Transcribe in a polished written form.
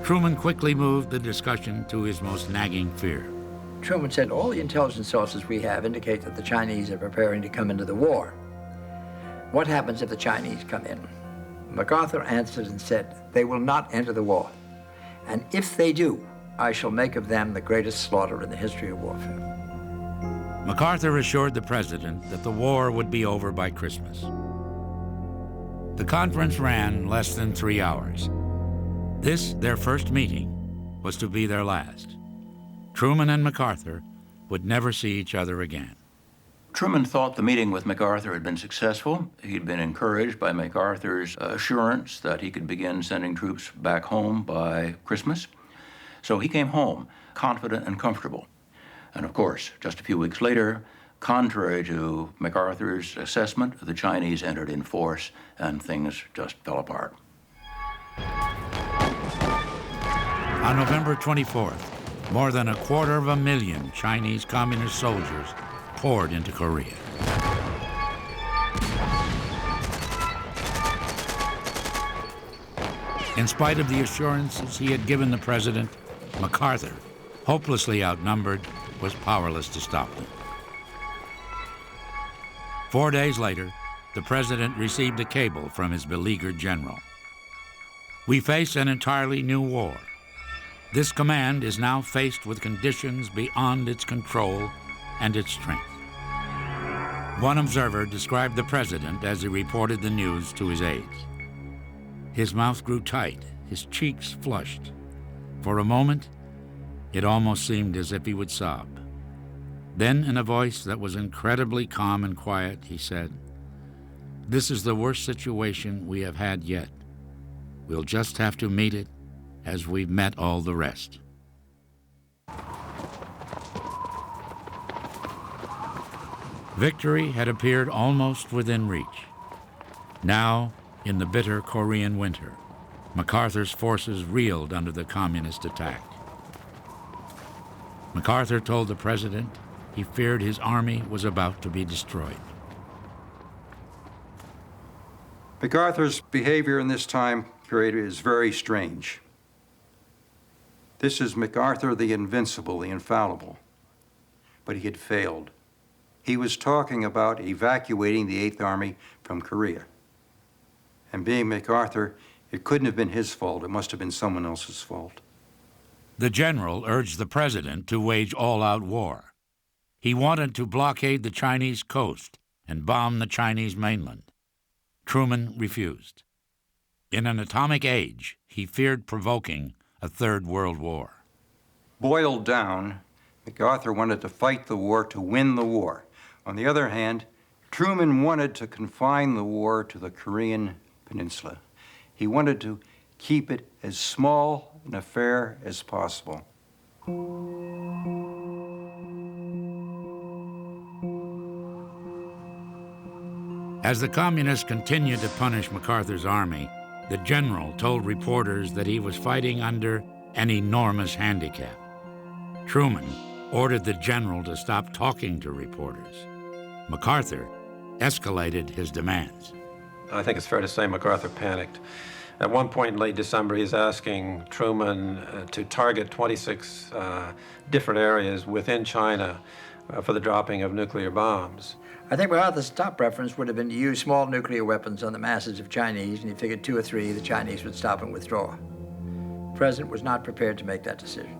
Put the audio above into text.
Truman quickly moved the discussion to his most nagging fear. Truman said, all the intelligence sources we have indicate that the Chinese are preparing to come into the war. What happens if the Chinese come in? MacArthur answered and said, they will not enter the war. And if they do, I shall make of them the greatest slaughter in the history of warfare. MacArthur assured the president that the war would be over by Christmas. The conference ran less than 3 hours. This, their first meeting, was to be their last. Truman and MacArthur would never see each other again. Truman thought the meeting with MacArthur had been successful. He'd been encouraged by MacArthur's assurance that he could begin sending troops back home by Christmas. So he came home confident and comfortable. And of course, just a few weeks later, contrary to MacArthur's assessment, the Chinese entered in force and things just fell apart. On November 24th, more than 250,000 Chinese communist soldiers poured into Korea. In spite of the assurances he had given the president, MacArthur, hopelessly outnumbered, was powerless to stop them. 4 days later, the president received a cable from his beleaguered general. We face an entirely new war. This command is now faced with conditions beyond its control and its strength. One observer described the president as he reported the news to his aides. His mouth grew tight, his cheeks flushed. For a moment, it almost seemed as if he would sob. Then, in a voice that was incredibly calm and quiet, he said, "This is the worst situation we have had yet. We'll just have to meet it as we've met all the rest." Victory had appeared almost within reach. Now, in the bitter Korean winter, MacArthur's forces reeled under the communist attack. MacArthur told the president he feared his army was about to be destroyed. MacArthur's behavior in this time period is very strange. This is MacArthur the invincible, the infallible. But he had failed. He was talking about evacuating the Eighth Army from Korea. And being MacArthur, it couldn't have been his fault. It must have been someone else's fault. The general urged the president to wage all-out war. He wanted to blockade the Chinese coast and bomb the Chinese mainland. Truman refused. In an atomic age, he feared provoking a third world war. Boiled down, MacArthur wanted to fight the war to win the war. On the other hand, Truman wanted to confine the war to the Korean Peninsula. He wanted to keep it as small an affair as possible. As the communists continued to punish MacArthur's army, the general told reporters that he was fighting under an enormous handicap. Truman ordered the general to stop talking to reporters. MacArthur escalated his demands. I think it's fair to say MacArthur panicked. At one point in late December, he's asking Truman to target 26 different areas within China for the dropping of nuclear bombs. I think MacArthur's top preference would have been to use small nuclear weapons on the masses of Chinese, and he figured 2 or 3 the Chinese would stop and withdraw. The president was not prepared to make that decision.